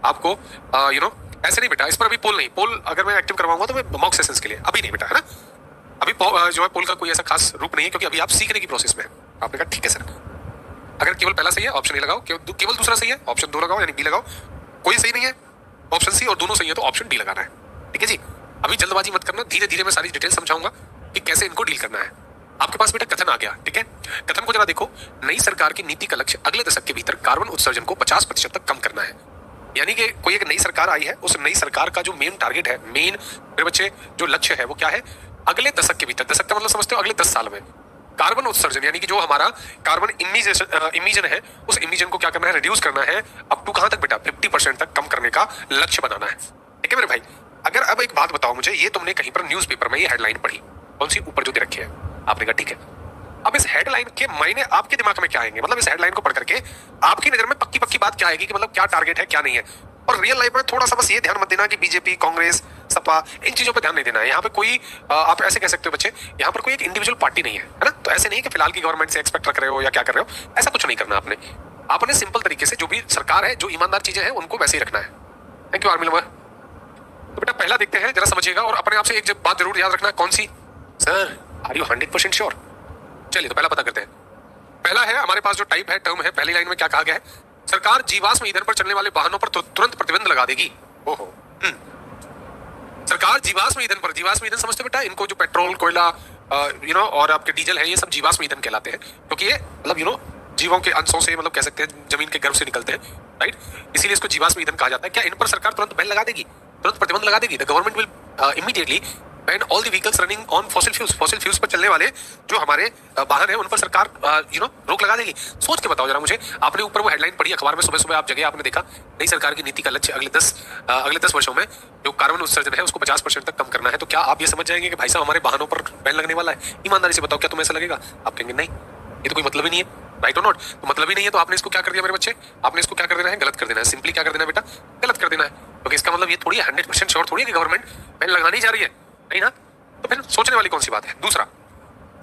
आपको ऐसे नहीं बेटा, इस पर अभी पोल नहीं, पोल अगर मैं एक्टिव करवाऊंगा तो मैं मॉक सेशंस के लिए, अभी नहीं बेटा, है ना। अभी जो है पोल का कोई ऐसा खास रूप नहीं है, क्योंकि अभी आप सीखने की प्रोसेस में है। आपने कहा ठीक है सर, अगर केवल पहला सही है ऑप्शन ए लगाओ, केवल दूसरा सही है ऑप्शन 2 लगाओ, यानी बी लगाओ, कोई सही नहीं है ऑप्शन सी, और दोनों सही है तो ऑप्शन डी लगाना है। ठीक है जी, अभी जल्दबाजी मत करना, धीरे धीरे मैं सारी डिटेल समझाऊंगा कि कैसे इनको डील करना है। आपके पास बेटा कथन आ गया, ठीक है। कथन को जरा देखो, नई सरकार की नीति का लक्ष्य अगले दशक के भीतर कार्बन उत्सर्जन को 50% तक कम करना है। यानी कि कोई एक नई सरकार आई है, उस नई सरकार का जो मेन टारगेट है, मेन मेरे बच्चे जो लक्ष्य है वो क्या है, अगले दशक के भीतर, दशक का मतलब समझते हो, अगले 10 साल में कार्बन उत्सर्जन यानी कि जो हमारा कार्बन इमिशन है, उस इमिशन को क्या करना है, रिड्यूस करना है, अप टू कहां तक बेटा, 50% तक कम करने का लक्ष्य बनाना है। ठीक है मेरे भाई। अगर अब एक बात बताओ मुझे, ये तुमने कहीं पर न्यूज़पेपर में ये हेडलाइन पढ़ी, कौन सी, ऊपर जो दे रखी है, आपने कहा ठीक है। अब इस हेडलाइन के मायने आपके दिमाग में क्या आएंगे, मतलब इस हेडलाइन को पढ़ करके आपकी नजर में पक्की पक्की बात क्या आएगी कि मतलब क्या टारगेट है क्या नहीं है। और रियल लाइफ में थोड़ा सा बस ये ध्यान मत देना कि बीजेपी, कांग्रेस, सपा, इन चीजों पे ध्यान नहीं देना है। यहाँ पे कोई आप ऐसे कह सकते हो बच्चे, यहाँ पर कोई एक इंडिविजुअल पार्टी नहीं है, है ना। तो ऐसे नहीं कि फिलहाल की गवर्नमेंट से एक्सपेक्ट रख रहे हो या क्या कर रहे हो, ऐसा कुछ नहीं करना आपने। आपने सिंपल तरीके से जो भी सरकार है, जो ईमानदार चीजें हैं, उनको वैसे ही रखना है। Thank you army lover. तो बेटा पहला देखते हैं, जरा समझिएगा और अपने आप से एक बात जरूर याद रखना, कौन सी, सर आर यू 100% श्योर। चलिए तो पहला पता करते हैं। पहला है हमारे पास जो टाइप है, टर्म है, पहली लाइन में क्या कहा गया है, सरकार जीवाश्म ईंधन पर चलने वाले वाहनों पर तुरंत प्रतिबंध लगा देगी। ओहो, सरकार जीवाश्म ईंधन पर, जीवाश्म ईंधन समझते बेटा, इनको जो पेट्रोल, कोयला, और आपके डीजल है, ये सब जीवाश्म ईंधन कहलाते हैं, क्योंकि ये मतलब जीवों के अंशों से, मतलब कह सकते हैं जमीन के गर्भ से निकलते हैं, राइट। इसीलिए इसको जीवाश्म ईंधन कहा जाता है। क्या इन पर सरकार तुरंत बैन लगा देगी, तुरंत प्रतिबंध लगा देगी? The government will immediately ban all the vehicles running on fossil fuels. Fossil fuels पर चलने वाले जो हमारे वाहन है, उन पर सरकार रोक लगा देगी। सोच के बताओ जरा मुझे, आपने ऊपर वो हेडलाइन पढ़ी अखबार में, सुबह सुबह आप जगह आपने देखा, नई सरकार की नीति का लक्ष्य अगले 10 वर्षों में जो कार्बन उत्सर्जन है उसको 50% तक कम करना है। तो क्या आप ये समझ जाएंगे कि भाई साहब हमारे वाहनों पर बैन लगने वाला है? ईमानदारी से बताओ, क्या तुम्हें ऐसा लगेगा? आप कहेंगे नहीं, ये तो कोई मतलब ही नहीं है, राइट और नॉट। तो मतलब ही नहीं है, तो आपने इसको क्या कर दिया मेरे बच्चे, आपने इसको क्या कर देना है, गलत कर देना है। सिंपली क्या कर देना है बेटा, गलत कर देना है। क्योंकि इसका मतलब ये थोड़ी 100% श्योर थोड़ी है कि गवर्नमेंट बैन लगानी जा रही है, नहीं ना। तो फिर सोचने वाली कौन सी बात है। दूसरा,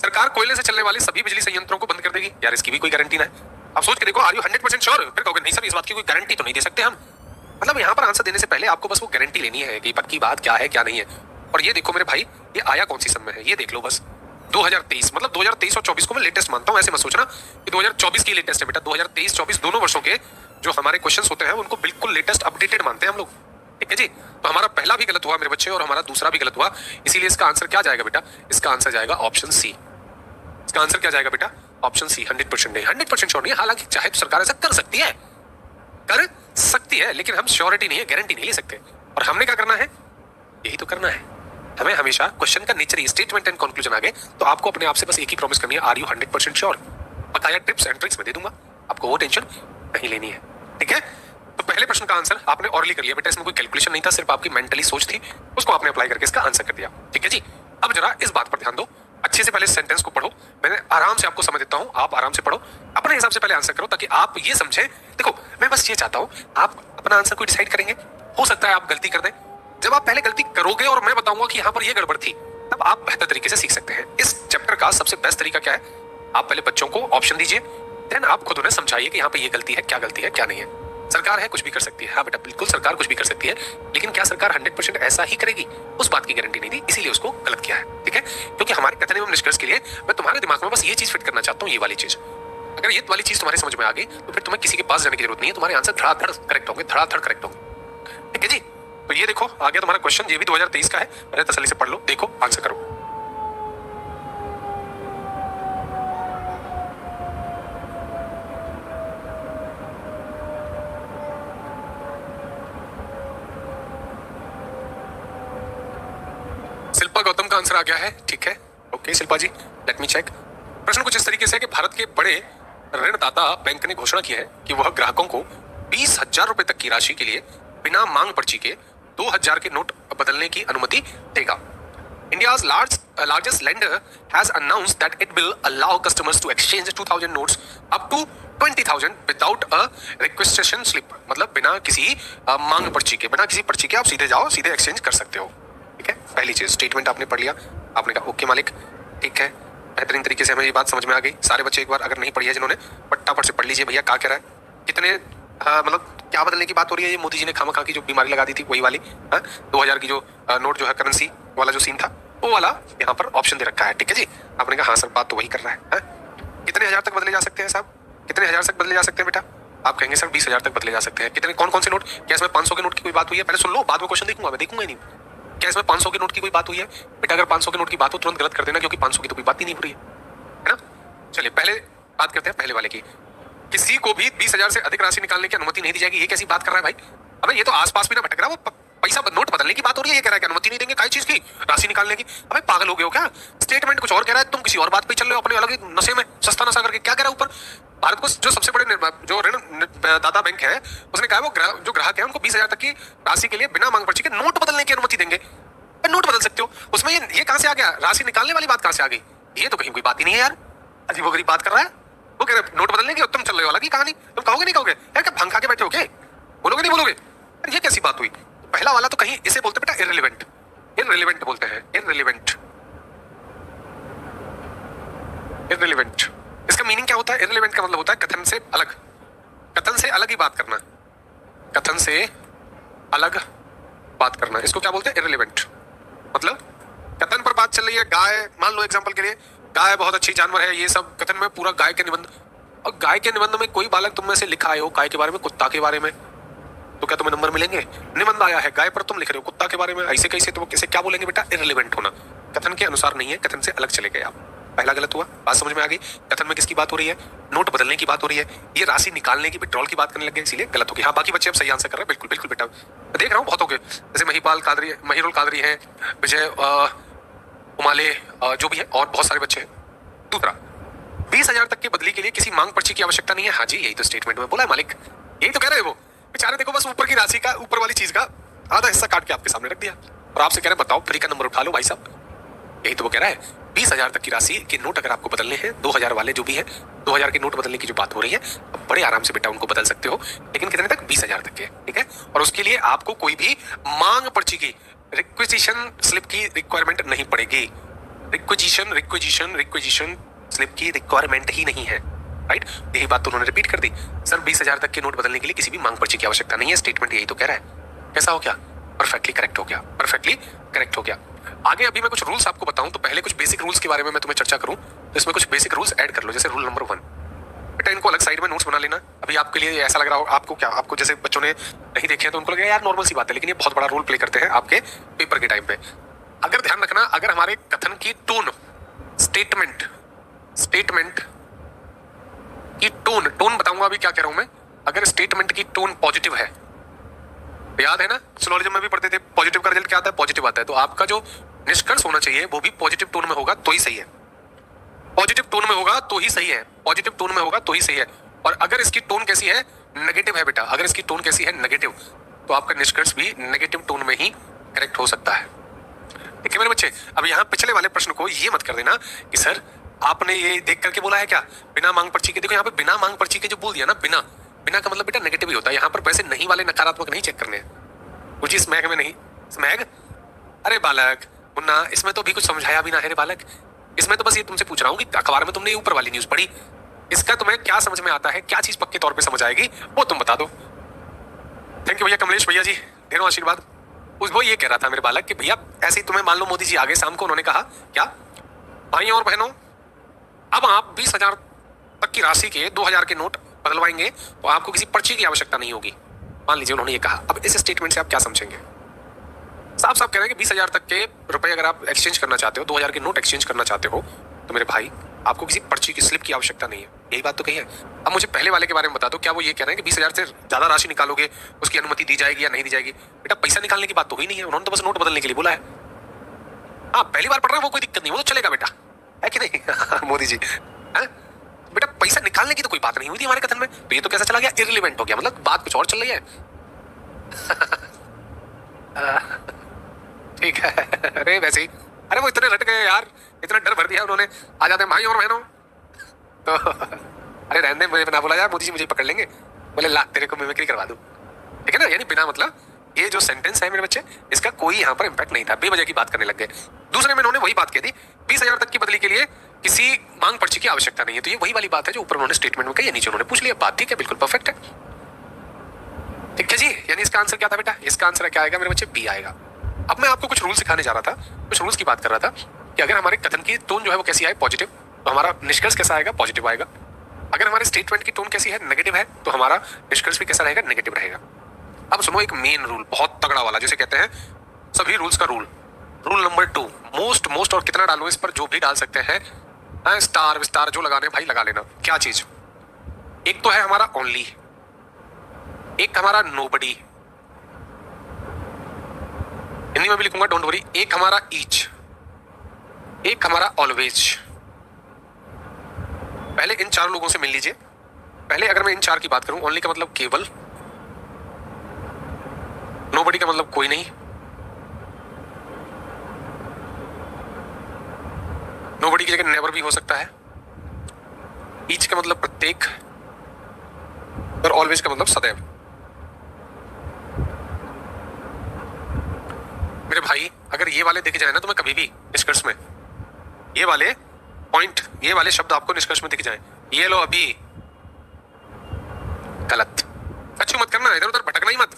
सरकार कोयले से चलने वाले सभी बिजली संयंत्रों को बंद कर देगी। यार इसकी भी कोई गारंटी ना है। आप सोच के देखो, आर यू 100% श्योर? फिर कहोगे नहीं सर, इस बात की कोई गारंटी तो नहीं दे सकते हम। मतलब यहाँ पर आंसर देने से पहले आपको बस वो गारंटी लेनी है कि पक्की बात क्या है क्या नहीं है। और ये देखो मेरे भाई, ये आया कौन सी सन में है, ये देख लो बस, 2023। मतलब 2023 और 24 को मैं लेटेस्ट मानता हूँ, ऐसे मत सोचना कि 2024 की लेटेस्ट है बेटा। 2023-24 दोनों वर्षों के जो हमारे क्वेश्चंस होते हैं उनको बिल्कुल लेटेस्ट अपडेटेड मानते हैं हम लोग। ठीक है जी। तो हमारा पहला भी गलत हुआ मेरे बच्चे और हमारा दूसरा भी गलत हुआ, इसीलिए इसका आंसर क्या जाएगा बेटा, इसका आंसर जाएगा ऑप्शन सी। इसका आंसर क्या जाएगा बेटा, ऑप्शन सी। 100% नहीं, 100% श्योर नहीं है। हालांकि चाहे तो सरकार ऐसा कर सकती है, लेकिन हम श्योरिटी नहीं है, गारंटी नहीं ले सकते। और हमने क्या करना है, यही तो करना है हमें हमेशा। क्वेश्चन का nature he statement and conclusion आगे, तो आपको अपने आप से बस एक ही प्रॉमिस करनी है, आर यू 100% श्योर। बकाया टिप्स एंड ट्रिक्स में दे दूंगा, आपको वो टेंशन नहीं लेनी है। ठीक है। तो पहले प्रश्न का आंसर आपने ऑरली कर लिया बेटा, इसमें कोई कैलकुलेशन नहीं था, सिर्फ आपकी मेंटली सोच थी, उसको आपने अप्लाई करके इसका आंसर कर दिया। ठीक है जी। अब जरा इस बात पर ध्यान दो, अच्छे से पहले सेंटेंस को पढ़ो, मैं आराम से आपको समझ देता हूं, आप आराम से पढ़ो, अपने हिसाब से पहले आंसर करो, ताकि आप ये समझे। देखो मैं बस ये चाहता हूं, आप अपना आंसर को डिसाइड करेंगे, हो सकता है आप गलती कर दें। जब आप पहले गलती करोगे और मैं बताऊंगा कि यहां पर यह गड़बड़ थी, तब आप बेहतर तरीके से सीख सकते हैं। इस चैप्टर का सबसे बेस्ट तरीका क्या है, आप पहले बच्चों को ऑप्शन दीजिए, देन आप खुद उन्हें समझाइए कि यहाँ पे ये गलती है, क्या गलती है क्या नहीं है। सरकार है, कुछ भी कर सकती है। हाँ बेटा बिल्कुल, सरकार कुछ भी कर सकती है, लेकिन क्या सरकार 100% ऐसा ही करेगी, उस बात की गारंटी नहीं दी, इसीलिए उसको गलत किया है। ठीक है। क्योंकि हमारे कथन एवं निष्कर्ष के लिए मैं तुम्हारे दिमाग में बस ये चीज फिट करना चाहता हूँ, ये वाली चीज। अगर ये वाली चीज तुम्हारे समझ में आ गई तो फिर तुम्हें किसी के पास जाने की जरूरत नहीं है, तुम्हारे आंसर धड़ाधड़ करेक्ट होंगे, धड़ाधड़ करेक्ट होंगे। ठीक है जी। तो ये देखो आ गया तुम्हारा क्वेश्चन, ये भी 2023 का है, पहले तसल्ली से पढ़ लो, देखो आंसर करो। शिल्पा गौतम का आंसर आ गया है। ठीक है, ओके शिल्पा जी, लेट मी चेक। प्रश्न कुछ इस तरीके से है कि भारत के बड़े ऋणदाता बैंक ने घोषणा की है कि वह ग्राहकों को 20,000 रुपए तक की राशि के लिए बिना मांग पर्ची के 2,000 के नोट बदलने की अनुमति देगा। India's largest lender has announced that it will allow customers to exchange 2,000 notes up to 20,000 without a requisition slip। मतलब बिना किसी मांग पर्ची के, बिना किसी पर्ची के आप सीधे जाओ, सीधे एक्सचेंज कर सकते हो। ठीक है, पहली चीज स्टेटमेंट आपने पढ़ लिया, आपने कहा ओके मालिक, ठीक है, बेहतरीन तरीके से हमें ये बात समझ में आ गई। सारे बच्चे एक बार अगर नहीं पढ़ी है जिन्होंने, फटाफट से पढ़ लीजिए भैया क्या कह रहा है, कितने मतलब क्या बदलने की बात हो रही है? ये मोदी जी ने खामखा की जो बीमारी लगा दी थी वही वाली। 2000 की जो नोट जो है करेंसी वाला जो सीन था वो वाला यहाँ पर ऑप्शन दे रखा है। ठीक है जी, आपने कहा हाँ सर बात तो वही कर रहा है। कितने हजार तक बदले जा सकते हैं साहब? कितने हजार तक बदले जा सकते हैं बेटा? आप कहेंगे सर 20,000 तक बदले जा सकते हैं। कितने कौन कौन से नोट? क्या इसमें 500 के नोट की कोई बात हुई है? पहले सुन लो, बाद में क्वेश्चन देखूंगा, मैं देखूंगा ही नहीं। क्या इसमें 500 के नोट की कोई बात हुई है? बेटा अगर 500 के नोट की बात हो तुरंत गलत कर देना, क्योंकि 500 की तो कोई बात ही नहीं हो रही है ना। चलिए पहले बात करते हैं पहले वाले की। किसी को भी 20,000 से अधिक राशि निकालने की अनुमति नहीं दी जाएगी। ये कैसी बात कर रहा है भाई? अबे ये तो आसपास भी ना भटक रहा, वो पैसा नोट बदलने की बात हो रही है। ये कह रहा है कि अनुमति नहीं देंगे काय चीज की? राशि निकालने की। अबे पागल हो गए हो क्या? स्टेटमेंट कुछ और कह रहा है, तुम किसी और बात पे चल रहे हो अपने अलग ही नशे में, सस्ता नशा करके। क्या कह रहा है ऊपर? भारत को जो सबसे बड़े जो ऋण दाता बैंक है उसने कहा वो जो ग्राहक है उनको 20,000 तक की राशि के लिए बिना मांग पर्ची के नोट बदलने की अनुमति देंगे। नोट बदल सकते हो, उसमें ये कहां से आ गया? राशि निकालने वाली बात कहां से आ गई? ये तो कहीं कोई बात ही नहीं है यार, अजीबोगरीब बात कर रहा है। वो कह रहे नोट बदलने की, तुम चल रहे हो अलग ही कहानी। तुम कहोगे नहीं कहोगे यार? क्या भंग खा के बैठे हो क्या? बोलोगे नहीं बोलोगे? ये कैसी बात हुई? पहला वाला तो कहीं इसे बोलते बेटा इररिलेवेंट, इररिलेवेंट बोलते हैं, इररिलेवेंट, इररिलेवेंट। इसका मीनिंग क्या होता है? इररिलेवेंट का मतलब होता है कथन से अलग, कथन से अलग ही बात करना, कथन से अलग बात करना। इसको क्या बोलते हैं? इररिलेवेंट। मतलब कथन पर बात चल रही है, गाय मान लो एग्जांपल के लिए, गाय बहुत अच्छी जानवर है, ये सब कथन में पूरा गाय के निबंध, और गाय के निबंध में कोई बालक तुम में से लिखा आए हो गाय के बारे में, कुत्ता के बारे में, तो क्या तुम्हें नंबर मिलेंगे? निबंध आया है गाय पर, तुम लिख रहे हो कुत्ता के बारे में, ऐसे कैसे? तो किसे क्या बोलेंगे बेटा? इररिलेवेंट होना, कथन के अनुसार नहीं है, कथन से अलग चले गए आप। पहला गलत हुआ, बात समझ में आ गई। कथन में किसकी बात हो रही है? नोट बदलने की बात हो रही है। ये राशि निकालने की, विड्रॉल की बात करने लगे, इसीलिए गलत हो गई। हाँ बाकी बच्चे अब सही आंसर कर रहे हैं, बिल्कुल बिल्कुल बेटा, देख रहा हूँ बहुत हो गए। जैसे महिपाल कादरी, महिरुल कादरी है, विजय उमाले, जो भी है, और बहुत सारे बच्चे हैं। दूसरा, 20,000 तक की बदली के लिए किसी मांग पर्ची की आवश्यकता नहीं है। हाँ जी, यही तो स्टेटमेंट में बोला है मालिक, यही तो कह रहे हैं वो बेचारे। देखो बस ऊपर की राशि का, ऊपर वाली चीज का आधा हिस्सा काट के आपके सामने रख दिया और आपसे कह रहे हैं बताओ फ्री का नंबर उठा लो भाई साहब। यही तो वो कह रहा है। 20,000 तक की राशि के नोट अगर आपको बदलने हैं, 2,000 वाले जो भी है, 2,000 के नोट बदलने की जो बात हो रही है, अब बड़े आराम से बेटा उनको बदल सकते हो, लेकिन कितने तक? 20,000 तक के, ठीक है। और उसके लिए आपको कोई भी मांग पर्ची की, रिक्विजिशन स्लिप की रिक्वायरमेंट नहीं पड़ेगी। रिक्विजिशन रिक्विजिशन रिक्विजिशन स्लिप की रिक्वायरमेंट ही नहीं है, राइट। यही बात तो उन्होंने रिपीट कर दी। सर 20,000 तक के नोट बदलने के लिए किसी भी मांग पर्ची की आवश्यकता नहीं है, स्टेटमेंट यही तो कह रहा है। कैसा हो गया? परफेक्टली करेक्ट हो गया, परफेक्टली करेक्ट हो गया। आगे अभी मैं कुछ रूल्स आपको बताऊं तो पहले कुछ बेसिक रूल्स के बारे में मैं तुम्हें चर्चा करूं, तो इसमें कुछ बेसिक रूल्स ऐड कर लो। जैसे रूल नंबर 1, बेटा इनको अलग साइड में नोट्स बना लेना। अभी आपके लिए ऐसा लग रहा हो, आपको क्या, आपको जैसे बच्चों ने नहीं देखे हैं तो उनको लगेगा यार नॉर्मल सी बात है, लेकिन ये बहुत बड़ा रोल प्ले करते हैं आपके पेपर के टाइम पे। अगर ध्यान रखना, अगर हमारे कथन की टोन, स्टेटमेंट की टोन बताऊंगा अभी क्या कह रहा हूं मैं। अगर स्टेटमेंट की टोन पॉजिटिव है, याद है ना सोलॉजिज्म में भी पढ़ते थे, पॉजिटिव का रिजल्ट क्या आता है? पॉजिटिव आता है। तो आपका जो निष्कर्ष होना चाहिए वो भी पॉजिटिव टोन में होगा तो ही सही है, पॉजिटिव टोन में होगा तो ही सही है, पॉजिटिव टोन में होगा तो ही सही है। और अगर इसकी टोन कैसी है? नेगेटिव है बेटा, अगर इसकी टोन कैसी है? नेगेटिव, तो आपका निष्कर्ष भी नेगेटिव टोन में ही करेक्ट हो सकता है। ठीक है मेरे बच्चे। अब यहाँ पिछले वाले प्रश्न को ये मत कर देना कि सर आपने ये देख करके बोला है क्या बिना मांग पर्ची के। देखो यहाँ पे बिना मांग पर्ची के जो बोल दिया ना, बिना बिना का मतलब बेटा नेगेटिव ही होता है। यहाँ पर वैसे नहीं वाले नकारात्मक नहीं चेक करने हैं, कुछ स्मैग में नहीं। स्मैग? अरे बालक मुन्ना, इसमें तो अभी कुछ समझाया भी ना है रे बालक। इसमें तो बस ये तुमसे पूछ रहा हूँ कि अखबार में तुमने ऊपर वाली न्यूज पढ़ी, इसका तुम्हें क्या समझ में आता है, क्या चीज पक्के तौर पे समझ आएगी वो तुम बता दो। थैंक यू भैया, कमलेश भैया जी, ढेरों आशीर्वाद। वो ये कह रहा था मेरे बालक कि भैया ऐसे ही तुम्हें मान लो मोदी जी आगे शाम को उन्होंने कहा क्या, भाइयों और बहनों अब आप 20,000 तक की राशि के 2,000 के नोट बदलवाएंगे तो आपको किसी पर्ची की आवश्यकता नहीं होगी। मान लीजिए उन्होंने ये कहा। अब इस स्टेटमेंट से आप क्या समझेंगे? साफ साफ कह रहे हैं कि 20,000 तक के रुपए अगर आप एक्सचेंज करना चाहते हो, 2,000 के नोट एक्सचेंज करना चाहते हो, तो मेरे भाई आपको किसी पर्ची की स्लिप की आवश्यकता नहीं है। यही बात तो कही है। अब मुझे पहले वाले के बारे में बता दो, क्या वो ये कह रहे हैं कि 20,000 से ज्यादा राशि निकालोगे उसकी अनुमति दी जाएगी या नहीं दी जाएगी? बेटा पैसा निकालने की बात तो हुई नहीं है, उन्होंने तो बस नोट बदलने के लिए बोला है। हाँ पहली बार पढ़ रहे हैं वो कोई दिक्कत नहीं, वो तो चलेगा बेटा, है कि नहीं? मोदी जी है बेटा, पैसा निकालने की तो कोई बात नहीं हुई थी हमारे कथन में, तो ये तो कैसा चला गया? इररिलेवेंट हो गया, मतलब बात कुछ और चल रही है। ठीक है। अरे वैसे ही, अरे वो इतने रट गए यार, इतना डर भर दिया उन्होंने, आ जाते हैं भाई और बहनों तो अरे रहने मुझे बिना बोला यार, मोदी जी मुझे पकड़ लेंगे, बोले ला तेरे को मिमिक्री करवा दूं। ठीक है ना, यानी बिना मतलब ये जो सेंटेंस है मेरे बच्चे, इसका कोई यहाँ पर इंपैक्ट नहीं था, बेवजह की बात करने लग गए। दूसरे में उन्होंने वही बात कह दी, 20,000 तक की बदली के लिए किसी मांग पर्ची की आवश्यकता नहीं है। तो ये वही वाली बात है जो ऊपर उन्होंने स्टेटमेंट में कही है, नीचे उन्होंने पूछ लिया। बात ठीक है, बिल्कुल परफेक्ट है। ठीक है जी, यानी इसका आंसर क्या था बेटा? इसका आंसर क्या आएगा मेरे बच्चे? बी आएगा। अब मैं आपको कुछ रूल सिखाने जा रहा था, कुछ रूल्स की बात कर रहा था कि अगर हमारे कथन की टोन जो है वो कैसी आए, पॉजिटिव, तो हमारा निष्कर्ष कैसा आएगा? पॉजिटिव आएगा। अगर हमारे स्टेटमेंट की टोन कैसी है? नेगेटिव है, तो हमारा निष्कर्ष भी कैसा रहेगा? नेगेटिव रहेगा। अब सुनो एक मेन रूल, बहुत तगड़ा वाला, जिसे कहते हैं सभी रूल्स का रूल, रूल नंबर 2, मोस्ट, और कितना डालो इस पर? जो भी डाल सकते हैं, स्टार विस्टार जो लगाने भाई लगा लेना। क्या चीज? एक तो है हमारा ओनली, एक हमारा नोबडी, हिंदी में भी लिखूंगा डोंट वरी, एक हमारा ईच, एक हमारा ऑलवेज। पहले इन चार लोगों से मिल लीजिए। पहले अगर मैं इन चार की बात करूं, ओनली का मतलब केवल, नोबडी का मतलब कोई नहीं, नोबडी की जगह नेवर भी हो सकता है, ईच का मतलब प्रत्येक, और ऑलवेज का मतलब सदैव। मेरे भाई अगर ये वाले दिख जाए ना, तो मैं कभी भी निष्कर्ष में ये वाले पॉइंट, ये वाले शब्द आपको निष्कर्ष में दिख जाए, ये लो अभी, गलत। अच्छी मत करना, इधर उधर भटकना ही मत,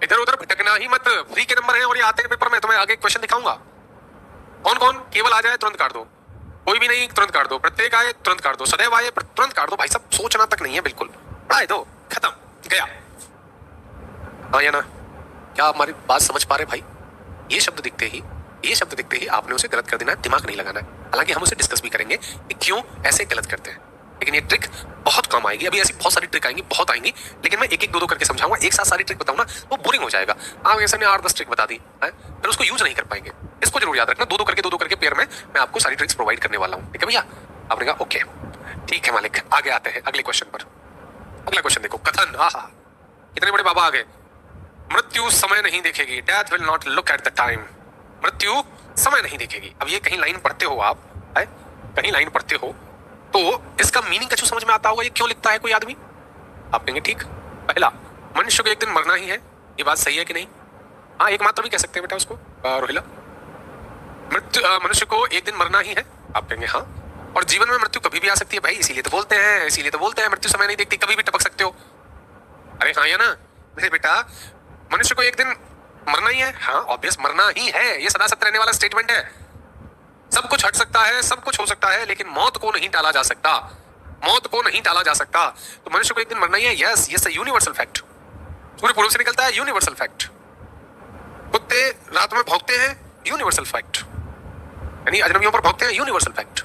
इधर उधर भटकना ही मत। फ्री के नंबर हैं और ये आते हैं पेपर में, तो मैं आगे क्वेश्चन दिखाऊंगा। कौन कौन? केवल आ जाए तुरंत काट दो, कोई भी नहीं तुरंत काट दो, प्रत्येक आए तुरंत काट दो, सदैव आए तुरंत काट दो। भाई सब सोचना तक नहीं है, बिल्कुल पढ़ाई दो, खत्म, गया। हाँ या ना? क्या आप हमारी बात समझ पा रहे भाई? ये शब्द दिखते ही, ये शब्द दिखते ही आपने उसे गलत कर देना है, दिमाग नहीं लगाना है। हालांकि हम उसे डिस्कस भी करेंगे कि क्यों ऐसे गलत करते हैं, लेकिन ये ट्रिक बहुत कम आएगी। अभी ऐसी बहुत सारी ट्रिक आएंगी, बहुत आएंगी, लेकिन मैं एक एक दो करके समझाऊंगा। एक साथ सारी ट्रिक बताऊं ना वो बोरिंग हो जाएगा। आप ऐसे ने 8-10 ट्रिक बता दी है, फिर उसको यूज नहीं कर पाएंगे। इसको जरूर याद रखना, दो दो करके पेयर में मैं आपको सारी ट्रिक्स प्रोवाइड करने वाला हूँ। ठीक है भैया? आपने कहा ओके, ठीक है मालिक। आगे आते हैं अगले क्वेश्चन पर। अगला क्वेश्चन देखो, कथन। हाँ, कितने बड़े बाबा आ गए। मृत्यु समय नहीं देखेगी, death will not look at the time. मृत्यु समय नहीं देखेगी। अब ये कहीं लाइन पढ़ते हो आप, है? कहीं लाइन पढ़ते हो तो इसका मीनिंग कुछ समझ में आता होगा, ये क्यों लिखता है कोई आदमी? आप कहेंगे ठीक। पहला, मनुष्य को एक दिन मरना ही है, ये बात सही है कि नहीं? हाँ, एकमात्र भी कह सकते हैं बेटा उसको, रोहिला। मनुष्य को एक दिन मरना ही है, आप कहेंगे हाँ। और जीवन में मृत्यु कभी भी आ सकती है भाई, इसीलिए तो बोलते हैं, इसीलिए तो बोलते हैं मृत्यु समय नहीं देखती, कभी भी टपक सकते हो। अरे हाँ या ना? मेरे बेटा मनुष्य को एक दिन मरना ही है, हाँ ऑब्वियस मरना ही है, ये सदा सत्य रहने वाला स्टेटमेंट है। सब कुछ हट सकता है, सब कुछ हो सकता है, लेकिन मौत को नहीं टाला जा सकता, मौत को नहीं टाला जा सकता। तो मनुष्य को एक दिन मरना ही है, यस यस, यूनिवर्सल फैक्ट, सूर्य पूर्व से निकलता है, यूनिवर्सल फैक्ट। कुत्ते रात में भौंकते हैं, यूनिवर्सल फैक्ट, यानी अजनबियों पर भौंकते हैं, यूनिवर्सल फैक्ट।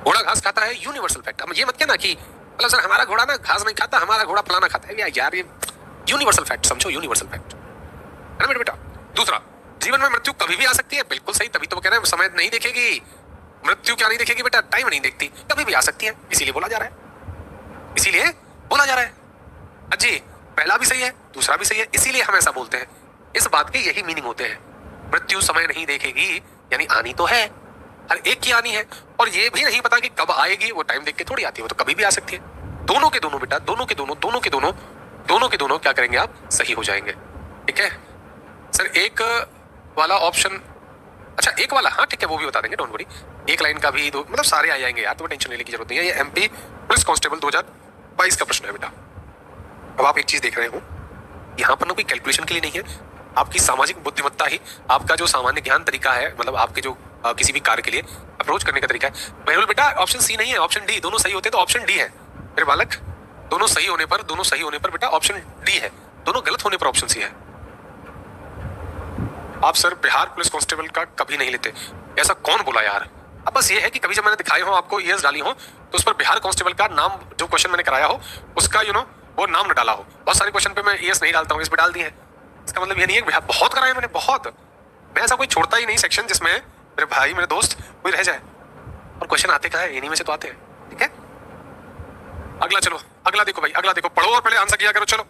घोड़ा घास खाता है, यूनिवर्सल फैक्ट। अब ये मत कहना कि मतलब सर हमारा घोड़ा ना घास नहीं खाता, हमारा घोड़ा फलाना खाता है, यार ये यूनिवर्सल फैक्ट समझो, यूनिवर्सल फैक्ट है ना मेरे बेटा। दूसरा, जीवन में मृत्यु कभी भी आ सकती है, बिल्कुल सही, तभी तो कह रहे हैं समय नहीं देखेगी। मृत्यु क्या नहीं देखेगी बेटा? टाइम नहीं देखती, कभी भी आ सकती है, इसीलिए बोला जा रहा है, इसीलिए बोला जा रहा है। अजी पहला भी सही है, दूसरा भी सही है, इसीलिए हम ऐसा बोलते हैं। इस बात के यही मीनिंग होते हैं। मृत्यु समय नहीं देखेगी यानी आनी तो है, हर एक की आनी है, और ये भी नहीं पता कि कब आएगी, वो टाइम देख के थोड़ी आती है, वो तो कभी भी आ सकती है। दोनों के दोनों बेटा, दोनों के दोनों, दोनों के दोनों, दोनों के दोनों क्या करेंगे आप? सही हो जाएंगे। ठीक है सर, एक वाला ऑप्शन, अच्छा एक वाला, हाँ ठीक है वो भी बता देंगे, डोंट वरी। एक लाइन का भी दो, मतलब सारे आ जाएंगे यार, तो टेंशन लेने की जरूरत नहीं है। ये एमपी पुलिस कांस्टेबल 2022 का प्रश्न है बेटा। अब आप एक चीज देख रहे हो, यहाँ पर ना कोई कैलकुलेशन के लिए नहीं है, आपकी सामाजिक बुद्धिमत्ता ही, आपका जो सामान्य ज्ञान तरीका है, मतलब आपके जो किसी भी कार्य के लिए अप्रोच करने का तरीका है। मेहुल बेटा ऑप्शन सी नहीं है, ऑप्शन डी, दोनों सही होते तो ऑप्शन डी है मेरे बालक। दोनों सही होने पर, दोनों सही होने पर बेटा ऑप्शन डी है, दोनों गलत होने पर ऑप्शन सी है। आप सर बिहार पुलिस कांस्टेबल का कभी नहीं लेते, ऐसा कौन बोला यार? अब बस ये है कि कभी जब मैंने दिखाई हो आपको, ईयर्स डाली हो, तो उस पर बिहार कांस्टेबल का नाम, जो क्वेश्चन मैंने कराया हो उसका वो नाम न डाला हो। बहुत सारे क्वेश्चन पे मैं ईयर्स नहीं डालता हूँ, इस पे डाल दी है। इसका मतलब ये नहीं है कि बहुत कराया मैंने, बहुत। मैं ऐसा कोई छोड़ता ही नहीं सेक्शन जिसमें मेरे भाई मेरे दोस्त कोई रह जाए। और क्वेश्चन आते कहाँ है? इन्हीं में से तो आते हैं। ठीक है, अगला चलो, अगला देखो भाई, अगला देखो, पढ़ो और पहले आंसर किया करो। चलो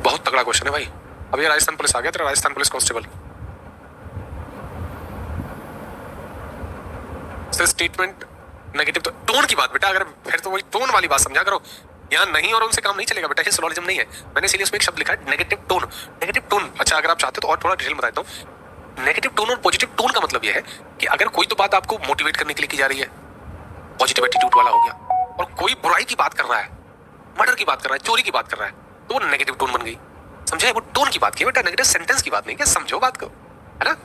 बहुत तगड़ा क्वेश्चन है भाई। अब ये राजस्थान पुलिस आ गया, तेरा Rajasthan police constable. Statement negative, तो टोन की बात बेटा, अगर फिर तो वही टोन वाली बात समझा करो। यहाँ नहीं और उनसे काम नहीं चलेगा बेटा, सिलोजिज्म नहीं है। मैंने इसीलिए उसमें एक शब्द लिखा है नेगेटिव टोन। नेगेटिव टोन, अच्छा अगर आप चाहते हो तो और थोड़ा डिटेल बताता हूँ। नेगेटिव टोन और पॉजिटिव टोन का मतलब यह है कि अगर कोई तो बात आपको मोटिवेट करने के लिए की जा रही है, पॉजिटिव एटीट्यूड वाला हो गया। और कोई बुराई की बात कर रहा है, मर्डर की बात कर रहा है, चोरी की बात कर रहा है, तो वो नेगेटिव टोन बन गई। समझे? वो टोन की बात की बेटा, नेगेटिव सेंटेंस की बात नहीं। क्या समझो बात को, है ना?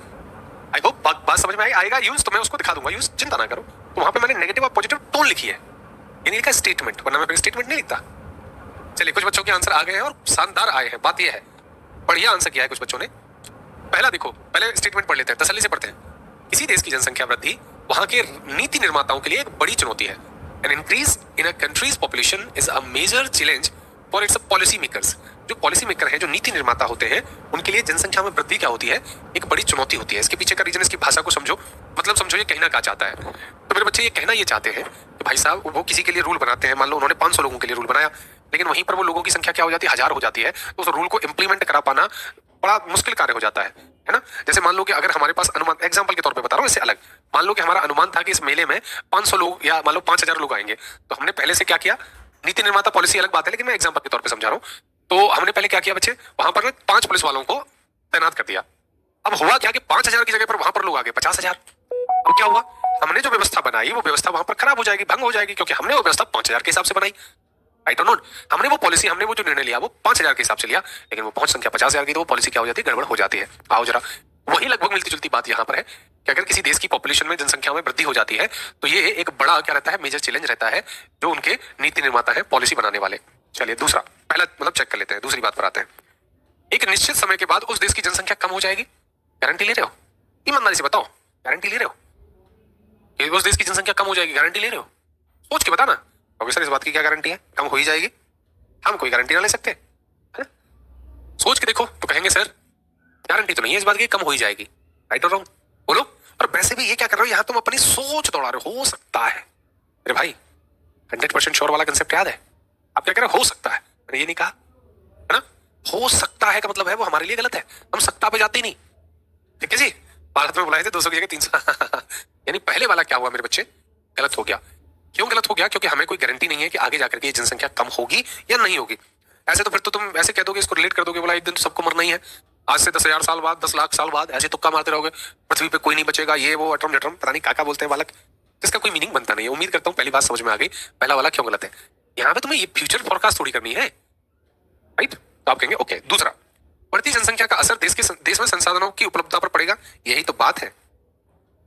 आई होप बात समझ में आएगा यूज, तो मैं उसको दिखा दूंगा यूज, चिंता ना करो। तो वहां पे मैंने नेगेटिव और पॉजिटिव टोन लिखी है, यानी लिखा स्टेटमेंट, वरना मैं स्टेटमेंट नहीं लिखता। चलिए, कुछ बच्चों के आंसर आ गए हैं और शानदार आए हैं। बात यह है, बढ़िया आंसर किया है कुछ बच्चों ने। पहला देखो, पहले स्टेटमेंट पढ़ लेते हैं, तसल्ली से पढ़ते हैं। किसी देश की जनसंख्या वृद्धि वहां के नीति निर्माताओं के लिए एक बड़ी चुनौती है। An increase in a country's population is a major challenge for its policy makers. जो पॉलिसी मेकर हैं, जो नीति निर्माता होते हैं, उनके लिए जनसंख्या में वृद्धि क्या होती है, एक बड़ी चुनौती होती है। इसके पीछे का रीजन, इसकी भाषा को समझो, मतलब समझो ये कहना क्या चाहता है। तो मेरे बच्चे ये कहना ये चाहते हैं कि भाई साहब, वो किसी के लिए रूल बनाते हैं, मान लो उन्होंने 500 लोगों के लिए रूल बनाया, लेकिन वहीं पर वो लोगों की संख्या क्या हो जाती है, 1000 हो जाती है। तो उस रूल को इंप्लीमेंट करा पाना बड़ा मुश्किल कार्य हो जाता है ना? जैसे मान लो कि अगर हमारे पास अनुमान, एग्जांपल के तौर पे बता रहा हूँ, इससे अलग, मान लो कि हमारा अनुमान था कि इस मेले में 500 लोग या मान लो 5000 लोग आएंगे, तो हमने पहले से क्या किया, नीति निर्माता पॉलिसी अलग बात है, लेकिन मैं एग्जांपल के तौर पे समझा रहा हूँ। तो हमने पहले क्या किया बच्चे, वहां पर 5 पुलिस वालों को तैनात कर दिया। अब हुआ क्या कि 5000 की जगह पर वहां पर लोग आ गए 50,000। अब क्या हुआ, हमने जो व्यवस्था बनाई वो व्यवस्था वहां पर खराब हो जाएगी, भंग हो जाएगी, क्योंकि हमने वो व्यवस्था 5000 के हिसाब से बनाई। राइट और नॉट? हमने वो पॉलिसी, हमने वो जो निर्णय लिया वो 5000 के हिसाब से लिया, लेकिन वो पहुंच संख्या 50,000 की, तो वो पॉलिसी क्या हो जाती है, गड़बड़ हो जाती है। आओ जरा, वही लगभग मिलती जुलती बात यहाँ पर है कि अगर किसी देश की पॉपुलेशन में, जनसंख्या में वृद्धि हो जाती है, तो ये एक बड़ा क्या रहता है, मेजर चैलेंज रहता है, जो उनके नीति निर्माता है, पॉलिसी बनाने वाले। चलिए दूसरा, पहला मतलब चेक कर लेते हैं, दूसरी बात पर आते हैं। एक निश्चित समय के बाद उस देश की जनसंख्या कम हो जाएगी, गारंटी ले रहे हो? ईमानदारी से बताओ, गारंटी ले रहे हो कि उस देश की जनसंख्या कम हो जाएगी? गारंटी ले रहे हो? सोच के बताना। प्रोफेसर, इस बात की क्या गारंटी है, कम हो ही जाएगी? हम कोई गारंटी ना ले सकते, है? सोच के देखो तो कहेंगे सर गारंटी तो नहीं है इस बात की, कम हो ही जाएगी। राइट और रॉन्ग बोलो? और वैसे भी ये क्या कर रहे हो, यहां तुम अपनी सोच दौड़ा रहे हो सकता है। अरे भाई, 100% श्योर वाला कंसेप्ट याद है? आप क्या कह रहे हो सकता है, मैंने ये नहीं कहा, है ना? हो सकता है का मतलब है वो हमारे लिए गलत है, हम सत्ता पे जाते ही नहीं। ठीक है जी, भारत में बुलाए थे 200 की जगह 300 यानी पहले वाला क्या हुआ मेरे बच्चे, गलत हो गया। क्यों गलत हो गया? क्योंकि हमें कोई गारंटी नहीं है कि आगे जाकर के ये जनसंख्या कम होगी या नहीं होगी। ऐसे तो फिर तो तुम ऐसे कह दोगे, इसको रिलेट कर दोगे, बोला एक दिन तो सबको मरना ही है, आज से 10,000 साल बाद, 10 लाख साल बाद, ऐसे तुक्का मारते रहोगे, पृथ्वी पे कोई नहीं बचेगा, ये वो अटरम जटरम पता नहीं क्या बोलते हैं बालक, इसका कोई मीनिंग बनता नहीं है। उम्मीद करता हूँ पहली बात समझ में आ गई, पहला वाला क्यों गलत है। यहाँ पे तुम्हें ये फ्यूचर फोरकास्ट थोड़ी करनी है, राइट? तो आप कहेंगे ओके। दूसरा, बढ़ती जनसंख्या का असर देश में संसाधनों की उपलब्धता पर पड़ेगा। यही तो बात है,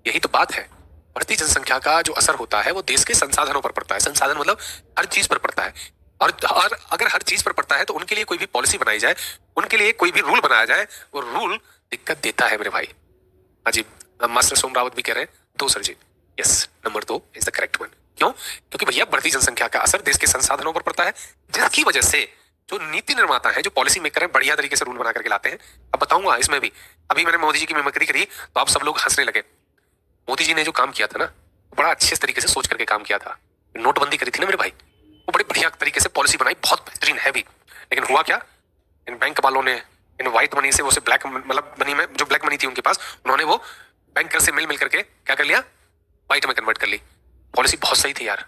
यही तो बात है। बढ़ती जनसंख्या का जो असर होता है वो देश के संसाधनों पर पड़ता है। संसाधन मतलब हर चीज पर पड़ता है, और अगर हर चीज पर पड़ता है तो उनके लिए कोई भी पॉलिसी बनाई जाए, उनके लिए कोई भी रूल बनाया जाए, वो रूल दिक्कत देता है मेरे भाई। हाँ जी, मास्टर सोम रावत भी कह रहे हैं 2 sir ji. Yes, number 2 is the correct one. क्यों? क्योंकि भैया बढ़ती जनसंख्या का असर देश के संसाधनों पर पड़ता है, जिसकी वजह से जो नीति निर्माता है, जो पॉलिसी मेकर है, बढ़िया तरीके से रूल बना करके लाते हैं। अब बताऊंगा इसमें भी, अभी मैंने मोदी जी की मिमिक्री करी तो आप सब लोग हंसने लगे। मोदी जी ने जो काम किया था ना, बड़ा अच्छे तरीके से सोच करके काम किया था। नोटबंदी करी थी ना मेरे भाई, वो बड़े बढ़िया तरीके से पॉलिसी बनाई, बहुत बेहतरीन है भी। लेकिन हुआ क्या, इन बैंक वालों ने इन व्हाइट मनी से, वो से ब्लैक मतलब मनी में, जो ब्लैक मनी थी उनके पास, उन्होंने वो बैंकर से मिल करके क्या कर लिया, व्हाइट में कन्वर्ट कर ली। पॉलिसी बहुत सही थी यार।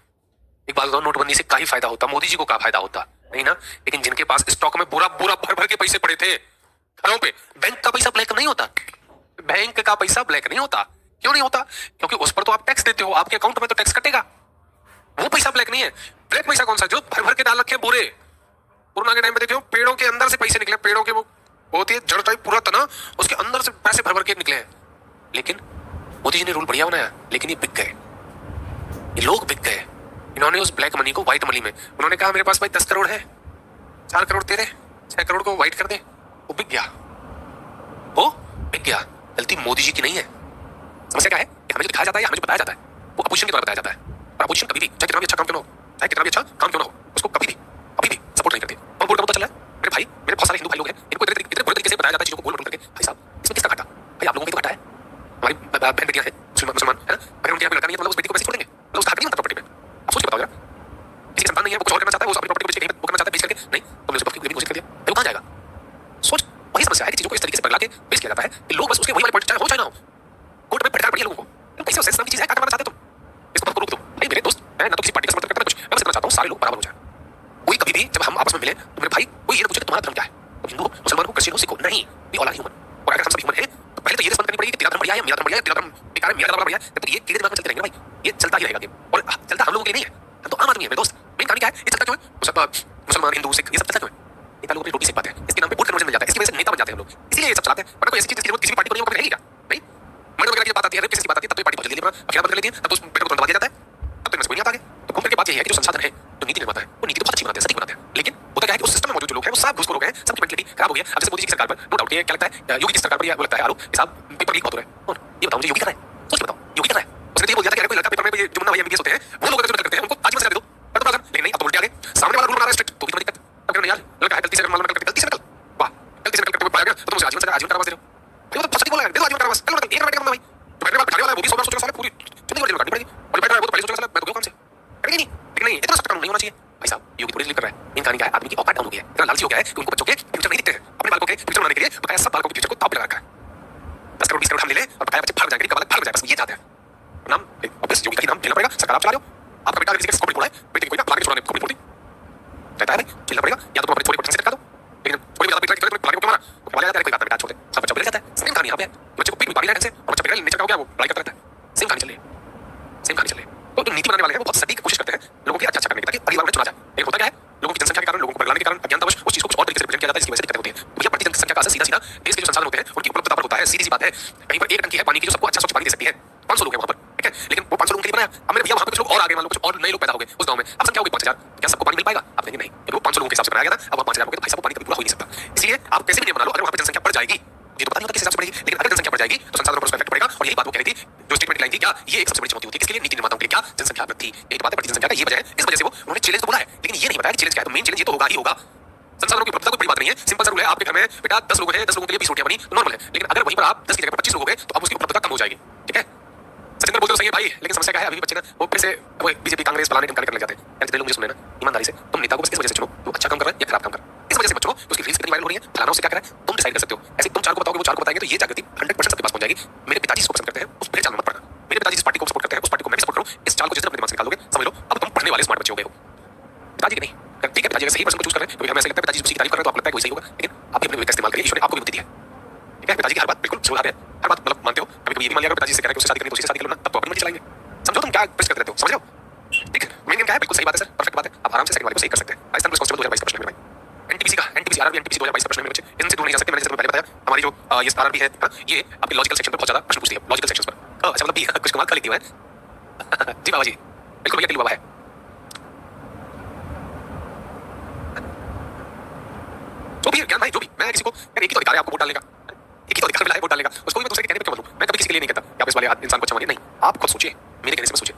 एक बात बताओ, नोटबंदी से क्या ही फायदा होता, मोदी जी को क्या फायदा होता, नहीं ना? लेकिन जिनके पास स्टॉक में पूरा पूरा भर भर के पैसे पड़े थे घरों पे, बैंक का पैसा ब्लैक नहीं होता, बैंक का पैसा ब्लैक नहीं होता। क्यों नहीं होता? क्योंकि उस पर तो आप टैक्स देते हो, आपके अकाउंट में तो टैक्स कटेगा। वो पैसा ब्लैक नहीं है। ब्लैक पैसा कौन सा, जो भर भर के डाल रखे बोरे। कोरोना के टाइम पे देखो, पेड़ों के अंदर से पैसे निकले, पेड़ों के वो होती है जड़ टाइप पूरा तना, उसके अंदर से पैसे भर भर के निकले हैं। लेकिन मोदी जी ने रूल बढ़िया बनाया, लेकिन ये बिक गए, ये लोग बिक गए। इन्होंने उस ब्लैक मनी को व्हाइट मनी में, उन्होंने कहा मेरे पास भाई 10 करोड़ है, 4 करोड़ तेरे, 6 करोड़ को व्हाइट कर दे, वो बिक गया, वो बिक गया। गलती मोदी जी की नहीं है। समस्या क्या है कि हमें जो दिखाया जाता है, हमें जो बताया जाता है, वो अपोजिशन के द्वारा बताया जाता है। और अपोजिशन कभी भी, चाहे कितना भी अच्छा काम क्यों ना हो, चाहे कितना भी अच्छा काम क्यों ना हो, उसको कभी भी सपोर्ट नहीं करती। और बोल का पता चला है मेरे भाई, मेरे बहुत सारे हिंदू भाई लोग हैं, इनको इतने बुरे तरीके से बताया जाता है चीजों को गोल करके, भाई साहब इसमें किसका घाटा? भाई आप लोगों का तो घाटा है। हमारी बहन बेटियां हैं मुसलमान, है ना? अगर उनके यहाँ लड़का नहीं है तो मतलब उस बेटी को पैसे छोड़ देंगे, मतलब उसका हक नहीं बनता प्रॉपर्टी में। आप सोच के बताओ जरा, किसी संतान नहीं है, वो कुछ और करना चाहता है, वो अपनी प्रॉपर्टी को बेच के कहीं वो करना चाहता है, बेच करके नहीं, तो उसे प्रॉपर्टी घोषित कर दिया, वो कहाँ जाएगा? सोच, वही समस्या है कि चीजों को इस तरीके से पगला के पेश किया जाता है कि लोग बस उसके वही वाले पॉइंट, चाहे हो चाहे ना हो, कोर्ट में भटका पड़ी है लोगों को। तुम कैसे सेंस नाम की चीज है, क्या करना चाहते तुम? इसको बात को रोक दो। भाई मेरे दोस्त, मैं ना तो किसी पार्टी का समर्थन करता, कुछ मैं बस करना चाहता हूँ सारे लोग बराबर हो जाए। कोई कभी भी जब हम आपस में मिले तो मेरे भाई कोई ये ना पूछे कि तुम्हारा धर्म क्या है, तुम हिंदू हो, मुसलमान हो, क्रिश्चियन हो, सिख हो, नहीं, वी ऑल आर ह्यूमन। और अगर हम सब ह्यूमन हैं तो पहले तो ये रिस्पॉन्ड करनी पड़ेगी कि तेरा धर्म बढ़िया है, मेरा धर्म बढ़िया है, तेरा धर्म बेकार है, मेरा धर्म बढ़िया है। तब तक ये कीड़े दिमाग में चलते रहेंगे ना भाई, ये चलता ही रहेगा गेम। और चलता हम लोगों के लिए नहीं है, हम तो आम आदमी है मेरे दोस्त। मेन कहानी क्या है, ये चलता क्यों है? मुसलमान, हिंदू, सिख, ये सब चलता क्यों है? नेता लोगों की रोटी सेक पाते हैं, इसके नाम पे वोट कन्वर्जन मिल जाता है, इसकी वजह से नेता बन जाते हैं हम लोग, इसीलिए ये सब चलाते हैं। वरना कोई ऐसी चीज जिसकी किसी भी पार्टी को नहीं, वो कभी रहेगी क्या? नहीं। मर्डर वगैरह की बात आती है, रेप केस की बात आती है, तब तो ये पार्टी बहुत जल्दी अपना अखियां बंद कर लेती है, तब तो उस बेटे को तुरंत दबा दिया जाता है, तब तो इनमें से कोई नहीं आता आगे। तो घूम फिर के बात यही है कि जो संसाधन है, जो नीति निर्माता है, वो नीति को बहुत अच्छी बनाते हैं, सटीक बनाते हैं। लेकिन होता क्या है कि उस सिस्टम में मौजूद जो लोग हैं, वो सब घुसखोर हो गए हैं, सबकी मेंटलिटी खराब हो गई है। अब जैसे मोदी जी की सरकार पर नो डाउट, ये क्या लगता है, योगी की सरकार पर ये वो लगता है आरोप कि साहब पेपर लीक बहुत हो रहा है। कौन? ये बताओ मुझे, योगी कर रहा है? सोच के बताओ, योगी कर रहा है? उसने तो ये बोल दिया था कि अगर कोई लड़का पेपर में जो मुन्ना भाई एमबीबीएस होते हैं, वो लोग अगर जो करते हैं, उनको आजीवन सजा दे दो, कर दो प्रावधान। लेकिन नहीं, अब तो उल्टे आ गए, सामने वाला रूल बना रहा है स्ट्रिक्ट, तो भी तुम्हें दिक्कत। अब कहना यार लड़का है, गलती से मालूम करके गलती से निकल, वाह गलती से निकल करके पाया गया तो तुम उसे आजीवन सजा, आजीवन कारावास दे रहे हो। अरे वो तो बहुत सही बोला है, दे दो आजीवन कारावास, चलो एक मिनट का भाई। तो बैठने वाला है, वो भी 100 बार सोचेगा साला, पूरी जिंदगी जेल काटनी पड़ेगी। और बैठ रहा है वो तो पहले सोचेगा साला मैं तो क्यों काम से करेंगे नहीं। लेकिन नहीं, इतना सख्त कानून नहीं होना चाहिए भाई साहब। योगी थोड़ी कर रहा है, इन कहानी क्या है, आदमी की औकात डाउन हो गई है, इतना लालची हो गया है कि उनको बच्चों के फ्यूचर नहीं दिखते हैं। अपने बालकों के फ्यूचर बनाने के लिए बकाया सब बालकों के फ्यूचर को दांव पे लगा रखा है। 10 करोड़ 20 करोड़ हम ले ले और बकाया बच्चे भाग जाएंगे, कबालक भाग जाए, बस ये चाहते हैं। नाम ऑब्वियस योगी का ही नाम झेलना पड़ेगा, सरकार आप चला लो। आपका बेटा किसी के कॉपी फोड़ा है, बेटे कोई ना लाके छोड़ाने कॉपी फोड़ी रहता है भाई, झेलना पड़ेगा। या तो तुम अपने छोटे बच्चे से लटका दो, लेकिन कोई भी ज्यादा बेटा लाके को मारा तो वाला जाता है, कोई बात नहीं, बेटा छोड़ दे, सब बच्चा बिगड़ जाता है। सेम कहानी यहाँ पे है, बच्चे को पीट मारी जाए ढंग से और बच्चा बिगड़ नेचर का हो गया, वो लड़ाई करता रहता है। सेम कहानी चल रही है, सेम कहानी चल रही है। तो जो नीति बनाने वाले हैं वो बहुत सटीक कोशिश करते हैं लोगों की अच्छा करने की, ताकि अगली बार उन्हें चुना जाए। लेकिन होता क्या है, लोगों की जनसंख्या के कारण, लोगों को बदलाने के कारण, अज्ञानतावश उस चीज को कुछ और तरीके से रिप्रेजेंट किया जाता है, जिसकी वजह से दिक्कतें होती हैं। भैया बढ़ती जनसंख्या का असर सीधा सीधा देश के जो संसाधन होते हैं उनकी उपलब्धता पर होता है। सीधी सी बात है, कहीं पर एक टंकी है पानी की जो सबको अच्छा स्वच्छ पानी दे सकती है, 500 लोग हैं वहां पर, ठीक है, लेकिन वो 500 लोगों के लिए बनाया। अब मेरे भैया वहां पे कुछ लोग और आ गए, मान लो कुछ और नए लोग पैदा हो गए उस गांव में, अब संख्या हो गई 5000, क्या सबको पानी मिल पाएगा? आप कहेंगे नहीं, क्योंकि वो 500 लोगों के हिसाब से बनाया गया था, अब वहां 5000 हो गए तो भाई साहब वो पानी कभी पूरा हो ही नहीं सकता। इसलिए आप कैसे भी नियम बना लो, अगर वहां पे जनसंख्या बढ़ जाएगी, ये तो पता नहीं होता किस हिसाब से बढ़ेगी, लेकिन अगर जनसंख्या बढ़ जाएगी तो संसाधनों पर उसका इफेक्ट पड़ेगा। और यही बात वो कह रही थी, जो स्टेटमेंट लाइन थी, क्या ये एक सबसे बड़ी चुनौती होती है, इसके लिए नीति निर्माताओं के लिए क्या जनसंख्या वृद्धि, एक बात है, बढ़ती जनसंख्या का ये वजह है, इस वजह से वो उन्होंने चैलेंज तो बोला है, लेकिन ये नहीं बताया कि चैलेंज क्या है। तो मेन चैलेंज ये तो होगा ही होगा, संसाधनों की उपलब्धता कोई बड़ी बात नहीं है, सिंपल सा रूल है। आपके घर में बेटा 10 लोग हैं, 10 लोगों के लिए 20 रोटियां बनी तो नॉर्मल है, लेकिन अगर वहीं पर आप 10 की जगह 25 लोग हो गए तो अब उसकी उपलब्धता कम हो जाएगी, ठीक है। सचिंदर बोलते हो सही है भाई, लेकिन समस्या क्या है, अभी भी बच्चे ना वो फिर से वो बीजेपी कांग्रेस फलाने ढिमकाने करने लग जाते हैं। यार जितने लोग मुझे सुने ना, ईमानदारी से तुम नेता को बस इस वजह से चुनो तो अच्छा काम कर रहा है या खराब काम कर रहा है, इस वजह से मत चुनो तो उसकी रील्स कितनी वायरल हो रही है, फलाना उससे क्या कर रहा है, तुम डिसाइड कर सकते हो। ऐसे तुम 4 को बताओगे, वो 4 को बताएंगे, तो ये जागृति 100% सबके पास पहुंच जाएगी। मेरे पिताजी इसको पसंद करते हैं, उस मेरे चाल में मत पड़ना। मेरे पिताजी जिस पार्टी को सपोर्ट करते हैं उस पार्टी को मैं भी सपोर्ट करूं, इस चाल को जिस दिन अपने दिमाग से निकाल दोगे, समझ लो अब तुम पढ़ने वाले स्मार्ट बच्चे हो गए हो। पिताजी की नहीं, ठीक है, पिताजी अगर सही पर्सन को चूज कर रहे हैं, क्योंकि हमें ऐसा लगता है पिताजी उसी की तारीफ कर रहे हैं तो आपको लगता है कि वही सही होगा, लेकिन आप भी अपने विवेक का इस्तेमाल करिए, ईश्वर ने आपको भी बुद्धि दी है, ठीक है। पिताजी की हर बात बिल्कुल सुधार है, हर बात मतलब मानते हो, कभी कभी ये भी मान लिया पिताजी से कह रहे हैं कि उससे शादी करनी तो उसी से शादी कर लो ना, तब तो अपनी मर्जी चलाएंगे। समझो तुम क्या प्रेस करते रहते हो, समझ रहे हो, ठीक है। मेन गेम क्या है, बिल्कुल सही बात है सर, परफेक्ट बात है, आप आराम से सेकंड वाले को सही कर सकते हैं। राजस्थान पुलिस कांस्टेबल 2022 का प्रश्न है मेरे भाई, एनटीपीसी का, एनटीपीसी आरआरबी एनटीपीसी 2022 का प्रश्न है मेरे बच्चे, इनसे दूर नहीं जा सकते। मैंने जैसे पहले बताया, हमारी जो ये आरआरबी है ये आपके लॉजिकल सेक्शन पर बहुत ज्यादा प्रश्न पूछती है, लॉजिकल सेक्शंस पर। अच्छा मतलब भी कुछ कमाल कर लेती है जी बाबा जी, बिल्कुल भैया टिल्लू बाबा है। जो भी ज्ञान भाई, जो भी, मैं किसी को यार एक ही तो अधिकार है आपको वोट डालने का, एक ही तो अधिकार मिला है वोट डालने का, उसको भी मैं दूसरे के कहने पे क्यों बोलूं। मैं कभी किसी के लिए नहीं कहता कि आप इस वाले इंसान को अच्छा मानिए, नहीं, आप खुद सोचिए, मेरे कहने से मत सोचिए।